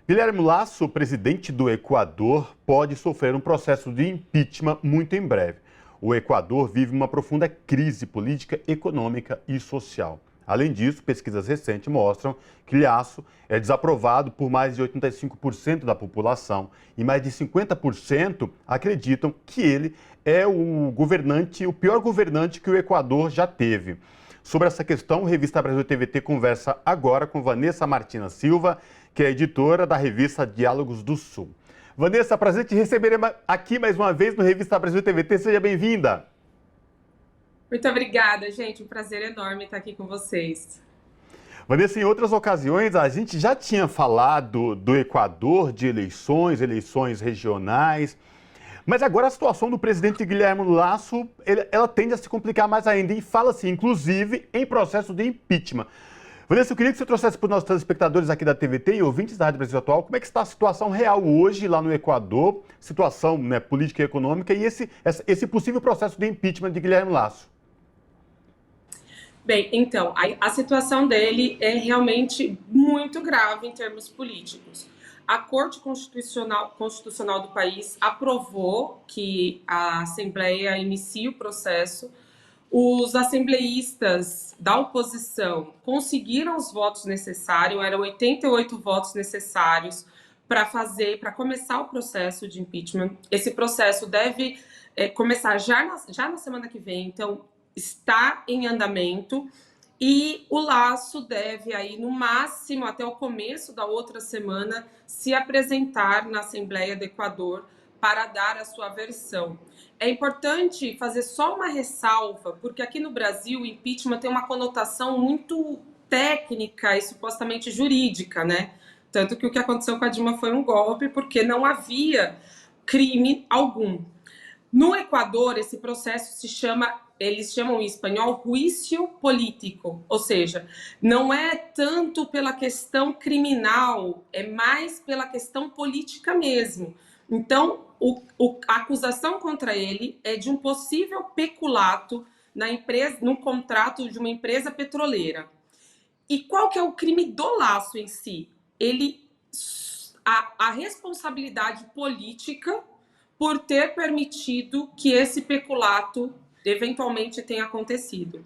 Guilherme Lasso, presidente do Equador, pode sofrer um processo de impeachment muito em breve. O Equador vive uma profunda crise política, econômica e social. Além disso, pesquisas recentes mostram que Lasso é desaprovado por mais de 85% da população e mais de 50% acreditam que ele é o pior governante que o Equador já teve. Sobre essa questão, a Revista Brasil TVT conversa agora com Vanessa Martina Silva, que é editora da revista Diálogos do Sul. Vanessa, prazer te receber aqui mais uma vez no Revista Brasil TVT. Seja bem-vinda. Muito obrigada, gente. Um prazer enorme estar aqui com vocês. Vanessa, em outras ocasiões, a gente já tinha falado do Equador, de eleições regionais. Mas agora a situação do presidente Guilherme Lasso, ela tende a se complicar mais ainda e fala-se, inclusive, em processo de impeachment. Vanessa, eu queria que você trouxesse para os nossos telespectadores aqui da TVT e ouvintes da Rádio Brasil Atual como é que está a situação real hoje lá no Equador, situação, né, política e econômica e esse possível processo de impeachment de Guilherme Lasso. Bem, então, a situação dele é realmente muito grave em termos políticos. A Corte Constitucional do país aprovou que a Assembleia inicie o processo. Os assembleístas da oposição conseguiram os votos necessários, eram 88 votos necessários para começar o processo de impeachment. Esse processo deve começar já na semana que vem, então está em andamento. E o Lasso deve, aí, no máximo, até o começo da outra semana, se apresentar na Assembleia do Equador para dar a sua versão. É importante fazer só uma ressalva, porque aqui no Brasil o impeachment tem uma conotação muito técnica e supostamente jurídica, né? Tanto que o que aconteceu com a Dilma foi um golpe, porque não havia crime algum. No Equador, esse processo eles chamam em espanhol juízo político, ou seja, não é tanto pela questão criminal, é mais pela questão política mesmo. Então, a acusação contra ele é de um possível peculato no contrato de uma empresa petroleira. E qual que é o crime do Lasso em si? A responsabilidade política por ter permitido que esse peculato eventualmente tenha acontecido.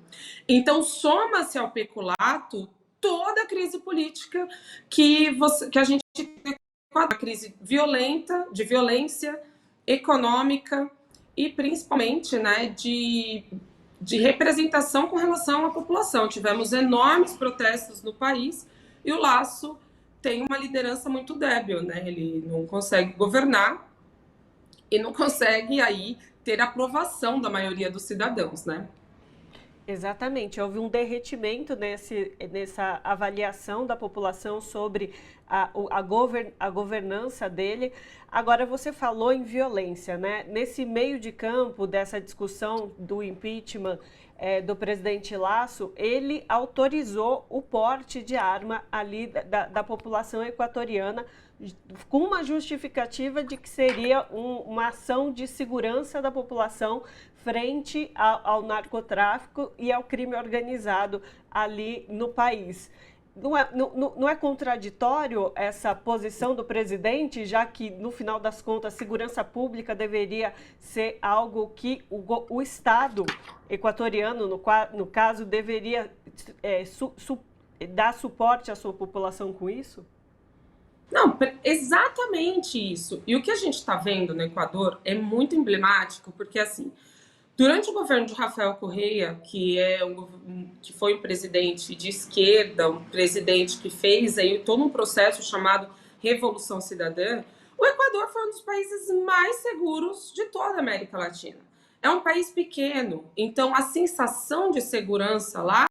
Então, soma-se ao peculato toda a crise política que a gente tem, uma crise violenta, de violência econômica e principalmente, né, de representação com relação à população. Tivemos enormes protestos no país e o Lasso tem uma liderança muito débil, né? Ele não consegue governar e não consegue aí ter aprovação da maioria dos cidadãos, né? Exatamente, houve um derretimento nessa avaliação da população sobre a governança dele. Agora, você falou em violência, né? Nesse meio de campo dessa discussão do impeachment do presidente Lasso, ele autorizou o porte de arma ali da população equatoriana, com uma justificativa de que seria uma ação de segurança da população frente ao narcotráfico e ao crime organizado ali no país. Não é contraditório essa posição do presidente, já que, no final das contas, a segurança pública deveria ser algo que o Estado equatoriano, no caso, deveria dar suporte à sua população com isso? Não, exatamente isso. E o que a gente está vendo no Equador é muito emblemático, porque, assim, durante o governo de Rafael Correa, que foi um presidente de esquerda, um presidente que fez aí todo um processo chamado Revolução Cidadã, o Equador foi um dos países mais seguros de toda a América Latina. É um país pequeno, então a sensação de segurança lá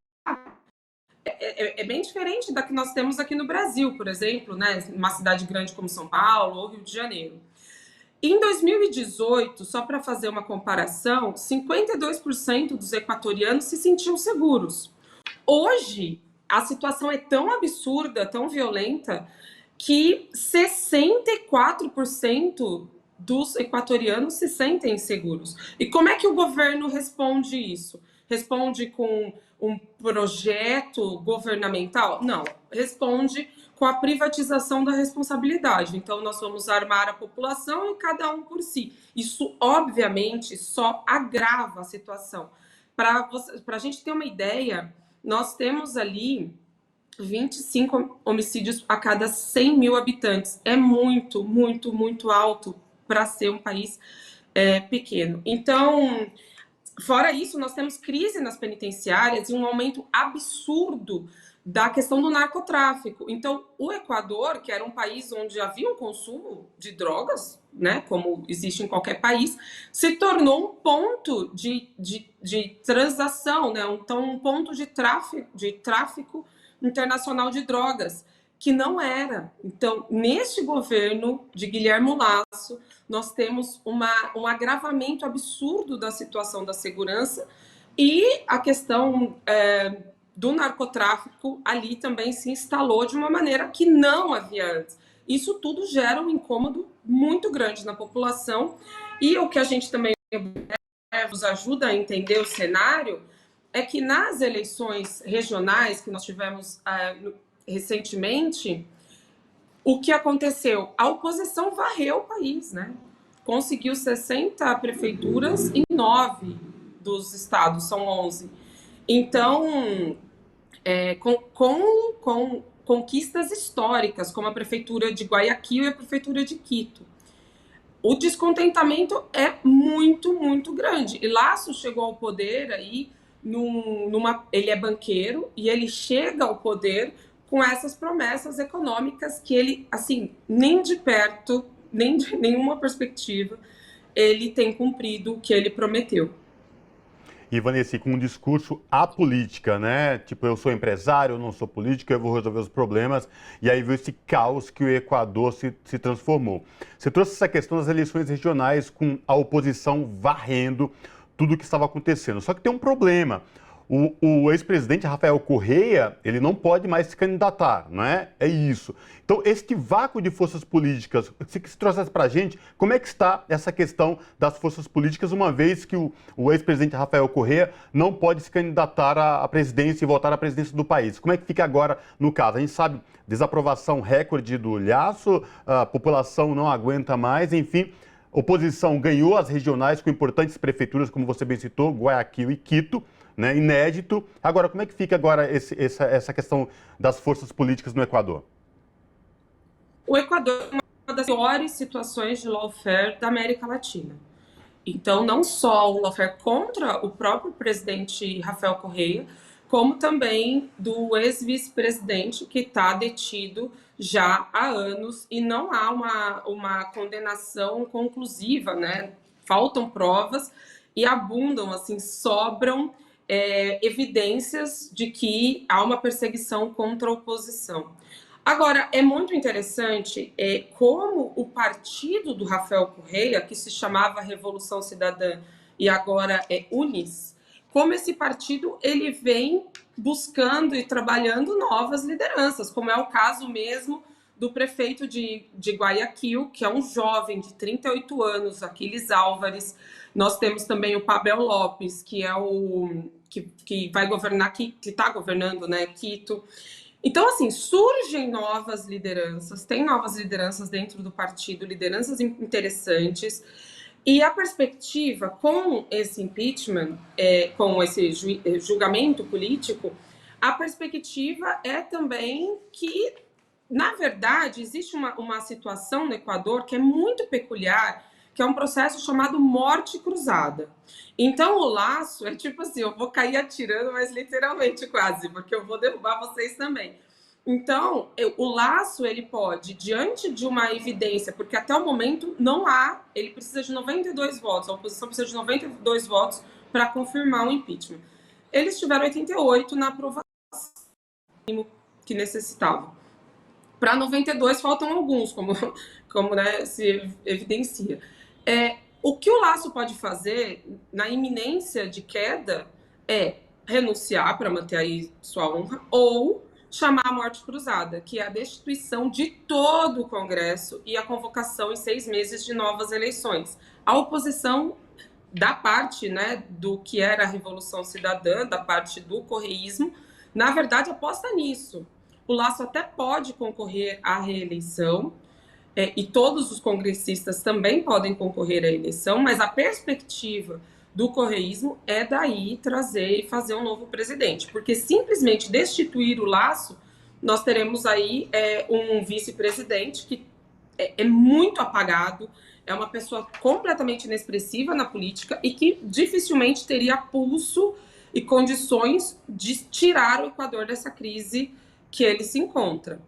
é bem diferente da que nós temos aqui no Brasil, por exemplo, né? Uma cidade grande como São Paulo ou Rio de Janeiro. Em 2018, só para fazer uma comparação, 52% dos equatorianos se sentiam seguros. Hoje, a situação é tão absurda, tão violenta, que 64% dos equatorianos se sentem inseguros. E como é que o governo responde isso? Responde com um projeto governamental? Não, responde com a privatização da responsabilidade. Então, nós vamos armar a população e cada um por si. Isso, obviamente, só agrava a situação. Para a gente ter uma ideia, nós temos ali 25 homicídios a cada 100 mil habitantes. É muito, muito, muito alto para ser um país pequeno. Então, fora isso, nós temos crise nas penitenciárias e um aumento absurdo da questão do narcotráfico. Então, o Equador, que era um país onde havia um consumo de drogas, né, como existe em qualquer país, se tornou um ponto de transação, né, então um ponto de tráfico internacional de drogas, que não era. Então, neste governo de Guilherme Lasso, nós temos um agravamento absurdo da situação da segurança e a questão do narcotráfico ali também se instalou de uma maneira que não havia antes. Isso tudo gera um incômodo muito grande na população e o que a gente também nos ajuda a entender o cenário é que nas eleições regionais que nós tivemos recentemente, o que aconteceu? A oposição varreu o país, né? Conseguiu 60 prefeituras em 9 dos estados, são 11. Então, com conquistas históricas, como a prefeitura de Guayaquil e a prefeitura de Quito. O descontentamento é muito, muito grande. E Lasso chegou ao poder aí, ele é banqueiro, e ele chega ao poder com essas promessas econômicas que ele, assim, nem de perto, nem de nenhuma perspectiva, ele tem cumprido o que ele prometeu. E, Vanessa, com um discurso apolítica, né? Tipo, eu sou empresário, eu não sou político, eu vou resolver os problemas. E aí veio esse caos que o Equador se transformou. Você trouxe essa questão das eleições regionais com a oposição varrendo tudo o que estava acontecendo. Só que tem um problema. O ex-presidente Rafael Correa, ele não pode mais se candidatar, não é? É isso. Então, este vácuo de forças políticas, se trouxesse para a gente, como é que está essa questão das forças políticas, uma vez que o ex-presidente Rafael Correa não pode se candidatar à presidência e voltar à presidência do país? Como é que fica agora no caso? A gente sabe, desaprovação recorde do Lasso, a população não aguenta mais, enfim... Oposição ganhou as regionais com importantes prefeituras, como você bem citou, Guayaquil e Quito, né, inédito. Agora, como é que fica agora essa questão das forças políticas no Equador? O Equador é uma das piores situações de lawfare da América Latina. Então, não só o lawfare contra o próprio presidente Rafael Correa, como também do ex-vice-presidente que está detido já há anos e não há uma condenação conclusiva, né? Faltam provas e abundam, assim, sobram evidências de que há uma perseguição contra a oposição. Agora, é muito interessante como o partido do Rafael Correa, que se chamava Revolução Cidadã e agora é UNIS, como esse partido ele vem buscando e trabalhando novas lideranças, como é o caso mesmo do prefeito de Guayaquil, que é um jovem de 38 anos, Aquiles Álvares. Nós temos também o Pavel Lopes, que é que vai governar, que está governando, né, Quito. Então, assim, surgem novas lideranças, tem novas lideranças dentro do partido, lideranças interessantes. E a perspectiva com esse impeachment, com esse julgamento político, a perspectiva é também que, na verdade, existe uma situação no Equador que é muito peculiar, que é um processo chamado morte cruzada. Então, o Lasso é tipo assim, eu vou cair atirando, mas literalmente quase, porque eu vou derrubar vocês também. Então, o Lasso, ele pode, diante de uma evidência, porque até o momento não há, ele precisa de 92 votos, a oposição precisa de 92 votos para confirmar o impeachment. Eles tiveram 88 na aprovação que necessitavam. Para 92 faltam alguns, como né, se evidencia. O que o Lasso pode fazer na iminência de queda é renunciar para manter aí sua honra ou chamar a morte cruzada, que é a destituição de todo o Congresso e a convocação em 6 meses de novas eleições. A oposição da parte, né, do que era a Revolução Cidadã, da parte do correísmo, na verdade aposta nisso. O Lasso até pode concorrer à reeleição, e todos os congressistas também podem concorrer à eleição, mas a perspectiva do correísmo é daí trazer e fazer um novo presidente, porque simplesmente destituir o Lasso, nós teremos aí um vice-presidente que é muito apagado, é uma pessoa completamente inexpressiva na política e que dificilmente teria pulso e condições de tirar o Equador dessa crise que ele se encontra.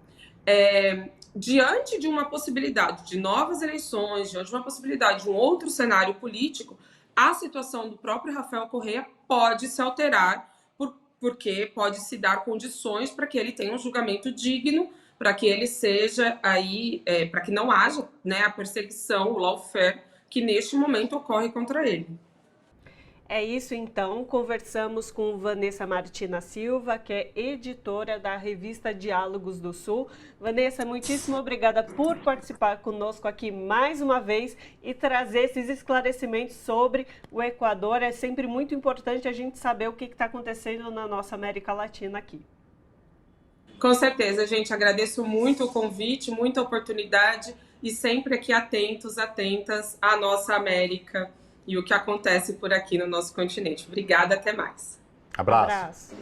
Diante de uma possibilidade de novas eleições, diante de uma possibilidade de um outro cenário político, a situação do próprio Rafael Correa pode se alterar, porque pode se dar condições para que ele tenha um julgamento digno, para que ele seja aí, para que não haja, né, a perseguição, o lawfare, que neste momento ocorre contra ele. É isso, então. Conversamos com Vanessa Martina Silva, que é editora da revista Diálogos do Sul. Vanessa, muitíssimo obrigada por participar conosco aqui mais uma vez e trazer esses esclarecimentos sobre o Equador. É sempre muito importante a gente saber o que está acontecendo na nossa América Latina aqui. Com certeza, gente. Agradeço muito o convite, muita oportunidade e sempre aqui atentos, atentas à nossa América e o que acontece por aqui no nosso continente. Obrigada, até mais. Abraço.